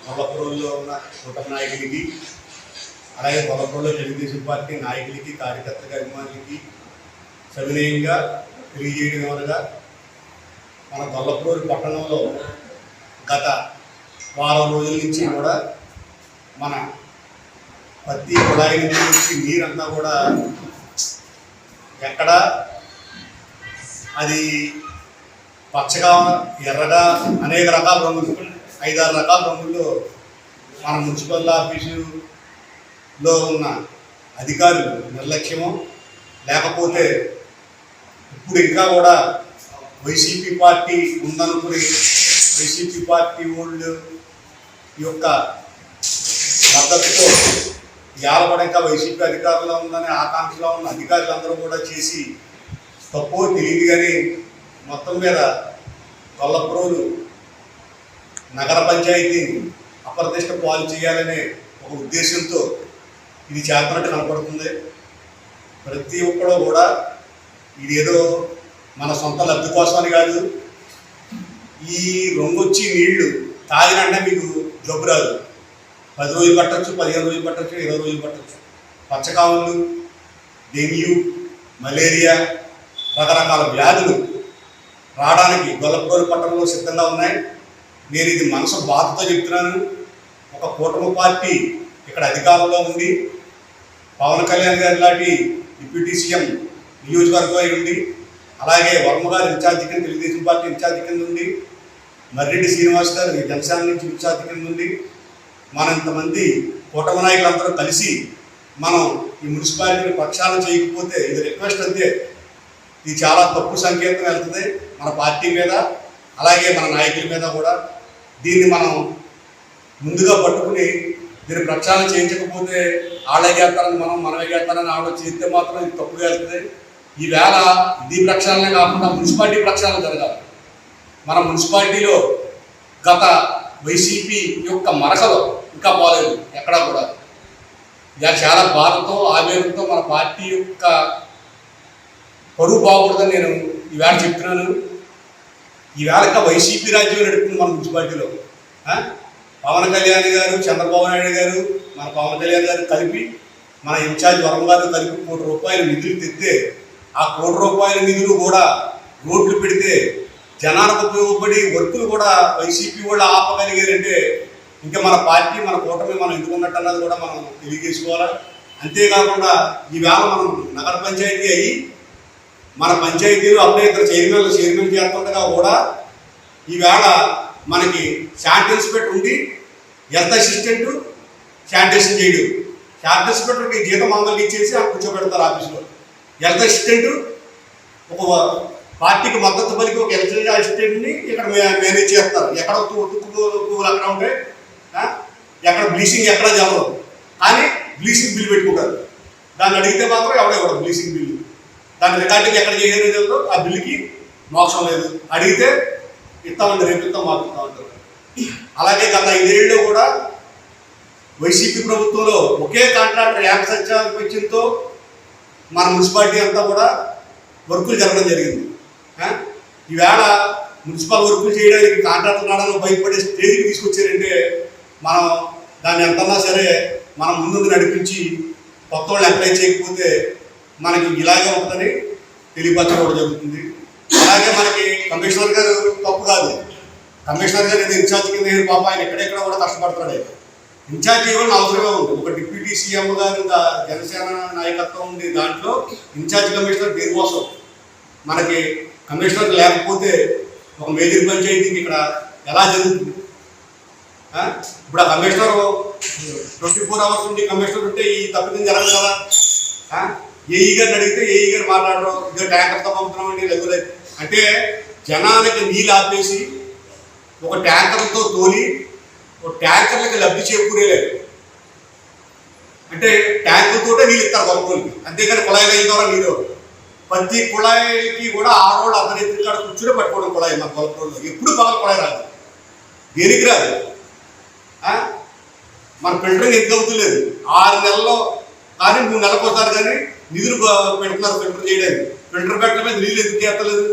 గొల్లపురంలో ఉన్న కూటమి నాయకులకి, అలాగే గొల్లపురంలో తెలుగుదేశం పార్టీ నాయకులకి, కార్యకర్తకి, అభిమానులకి సవినయంగా తెలియజేయడం ఏమనగా, మన గొల్లపురం పట్టణంలో గత వారం రోజుల నుంచి కూడా మన ప్రతి కుళాయి నుంచి వచ్చి నీరంతా కూడా ఎక్కడ అది పచ్చగా, ఎర్రగా, అనేక రకాల రంగులు, 5-6 రకాల రంగుల్లో మన మున్సిపల్ ఆఫీసులో ఉన్న అధికారులు నిర్లక్ష్యము, లేకపోతే ఇప్పుడు ఇంకా కూడా వైసీపీ పార్టీ ఉందనుకుని వైసీపీ పార్టీ వాళ్ళు యొక్క మద్దతుతో యాలపడంగా వైసీపీ అధికారంలో ఉందనే ఆకాంక్షలో ఉన్న అధికారులందరూ కూడా చేసి తప్పో తెలియదు కానీ మొత్తం మీద గొల్లపురం నగర పంచాయతీని అప్రతిష్ట పాలు చేయాలనే ఒక ఉద్దేశంతో ఇది చేస్తున్నట్టు కనపడుతుంది. ప్రతి ఒక్కడూ కూడా ఇదేదో మన సొంత లబ్ధి కోసమని కాదు. ఈ రొంగొచ్చి నీళ్లు తాగినంటే మీకు జబ్బు రాదు. 10 రోజులు పట్టచ్చు, 15 రోజులు పట్టచ్చు, 20 రోజులు పట్టచ్చు. పచ్చకాములు, డెంగ్యూ, మలేరియా, రకరకాల వ్యాధులు రావడానికి గొల్లపురం పట్టణంలో సిద్ధంగా ఉన్నాయి. నేను ఇది మనసు బాధతో చెప్తున్నాను. ఒక కూటమి పార్టీ ఇక్కడ అధికారంలో ఉంది. పవన్ కళ్యాణ్ గారి లాంటి డిప్యూటీ సీఎం నియోజకవర్గం అయి ఉంది. అలాగే వర్మ గారు ఇన్ఛార్జి కింద తెలుగుదేశం పార్టీ ఇన్ఛార్జి కింద ఉంది. మర్రెడ్డి శ్రీనివాస్ గారు జనసేన నుంచి ఇన్ఛార్జి కింద ఉంది. మన ఇంతమంది కూటమి నాయకులందరూ కలిసి మనం ఈ మున్సిపాలిటీని ప్రక్షాళన చేయకపోతే ఇది రిక్వెస్ట్ అంతే. ఇది చాలా తప్పు సంకేతం వెళ్తుంది మన పార్టీ మీద, అలాగే మన నాయకుల మీద కూడా. దీన్ని మనం ముందుగా పట్టుకుని దీన్ని ప్రక్షాళన చేయించకపోతే వాళ్ళే చేస్తారని మనమే చేస్తారని ఆలోచన చేస్తే మాత్రం ఇది తప్పుగా వెళ్తుంది. ఈవేళ ఇది ప్రక్షాళనే కాకుండా మున్సిపాలిటీ ప్రక్షాళన జరగాలి. మన మున్సిపాలిటీలో గత వైసీపీ యొక్క మరకలు ఇంకా పోలేదు ఎక్కడా కూడా. ఇలా చాలా బాధతో, ఆవేదనతో మన పార్టీ యొక్క పరువు బాగూడదని నేను ఈవేళ చెప్తున్నాను. ఈవేళ ఇంకా వైసీపీ రాజ్యం నడుపుతుంది మన మున్సిపాలిటీలో. పవన్ కళ్యాణ్ గారు, చంద్రబాబు నాయుడు గారు, మన పవన్ కళ్యాణ్ గారు కలిపి, మన ఇన్ఛార్జ్ వర్మ గారు కలిపి ₹1 కోటి నిధులు తెస్తే ఆ ₹1 కోటి నిధులు కూడా రోడ్లు పెడితే జనాలకు ఉపయోగపడి వర్కులు కూడా వైసీపీ వాళ్ళు ఆపగలిగారంటే ఇంకా మన పార్టీ, మన కూటమి మనం ఎందుకున్నట్టు అన్నది కూడా మనం తెలియజేసుకోవాలి. అంతేకాకుండా ఈవేళ మనం నగర పంచాయతీ అయ్యి మన పంచాయతీలు అప్పుడే ఇద్దరు చైర్మన్ చేస్తుండగా కూడా ఈవేళ మనకి శానిటరీ ఇన్స్పెక్టర్ ఉండి హెల్త్ అసిస్టెంట్ శానిటేషన్ చేయడు. శానిటరీ ఇన్స్పెక్టర్కి జీతం మామూలుగా ఇచ్చేసి ఆ కూర్చోబెడతారు ఆఫీస్లో. హెల్త్ అసిస్టెంట్ ఒక పార్టీకి మద్దతు పలికి ఒక హెల్త్ అసిస్టెంట్ని ఇక్కడ మేనేజ్ చేస్తారు. ఎక్కడ పువ్వులు అక్కడ ఉంటాయి, ఎక్కడ బ్లీచింగ్ ఎక్కడ జరగదు, కానీ బ్లీచింగ్ బిల్లు పెట్టుకుంటారు. దాన్ని అడిగితే మాత్రం ఎవడో బ్లీచింగ్ బిల్లు, దాని రికార్డింగ్ ఎక్కడ చేసేది తెలియదు. ఆ బిల్లుకి మోక్షం లేదు. అడిగితే ఇస్తామండి, రేపు ఇస్తాం, మాకు ఇస్తామంటారు. అలాగే గత 5 ఏళ్ళలో కూడా వైసీపీ ప్రభుత్వంలో ఒకే కాంట్రాక్టర్ ఏకసత్యంతో మన మున్సిపాలిటీ అంతా కూడా వర్కులు జరగడం జరిగింది. ఈవేళ మున్సిపల్ వర్కులు చేయడానికి కాంట్రాక్టర్ నాడలో భయపడే స్టేజ్కి తీసుకొచ్చారంటే మనం దాన్ని ఎంతన్నా సరే మనం ముందు నడిపించి కొత్త వాళ్ళు అప్లై చేయకపోతే మనకి ఇలాగే ఉంటుందని తెలియపరచడం జరుగుతుంది. అలాగే మనకి కమిషనర్ గారు తప్పు కాదు. కమిషనర్ గారు ఇన్ఛార్జ్ కింద పాప ఆయన ఎక్కడెక్కడ కూడా కష్టపడతాడు. ఇన్ఛార్జ్ ఇవ్వాలని అవసరమే ఉంది. ఒక డిప్యూటీ సీఎం గారు జనసేన నాయకత్వం ఉంది, దాంట్లో ఇన్ఛార్జ్ కమిషనర్ పేరు కోసం మనకి కమిషనర్ లేకపోతే ఒక మేజర్ పంచాయతీకి ఇక్కడ ఎలా జరుగుతుంది? ఇప్పుడు ఆ కమిషనర్ 24 hours ఉండి కమిషనర్ ఉంటే ఈ తప్పిదం జరగదు కదా. ఏఈ గారిని అడిగితే ఏఈ గారు మాట్లాడరు, ఇదో ట్యాంకర్తో పంపుతున్నామండి రెగ్యులర్ అంటే జనానికి నీళ్ళు ఆపేసి ఒక ట్యాంకర్తో తోలి ఒక ట్యాంకర్లకి లబ్ధి చేకూరేలేదు. అంటే ట్యాంకర్తోటే నీళ్ళు ఇస్తారు గొప్పలకి, అంతేగాని కుళాయిలు అయిన ద్వారా నీరు. ప్రతి కుళాయికి కూడా ఆడవాళ్ళు అతని ఎత్తున కాడ కూర్చునే పట్టుకోవడం కుళాయి. మన గొప్పలో ఎప్పుడు పగల కుళాయి రాదు, దేనికి రాదు. మన ఫిల్టరింగ్ ఎంత అవుతులేదు. 6 నెలల్లో కానీ 3 నెలలకు వస్తారు కానీ నిధులు పెడుతున్నారు ఫిల్టర్ చేయడానికి. ఫిల్టర్ పెట్టడం మీద నీళ్ళు ఎందుకు చేస్తలేదు?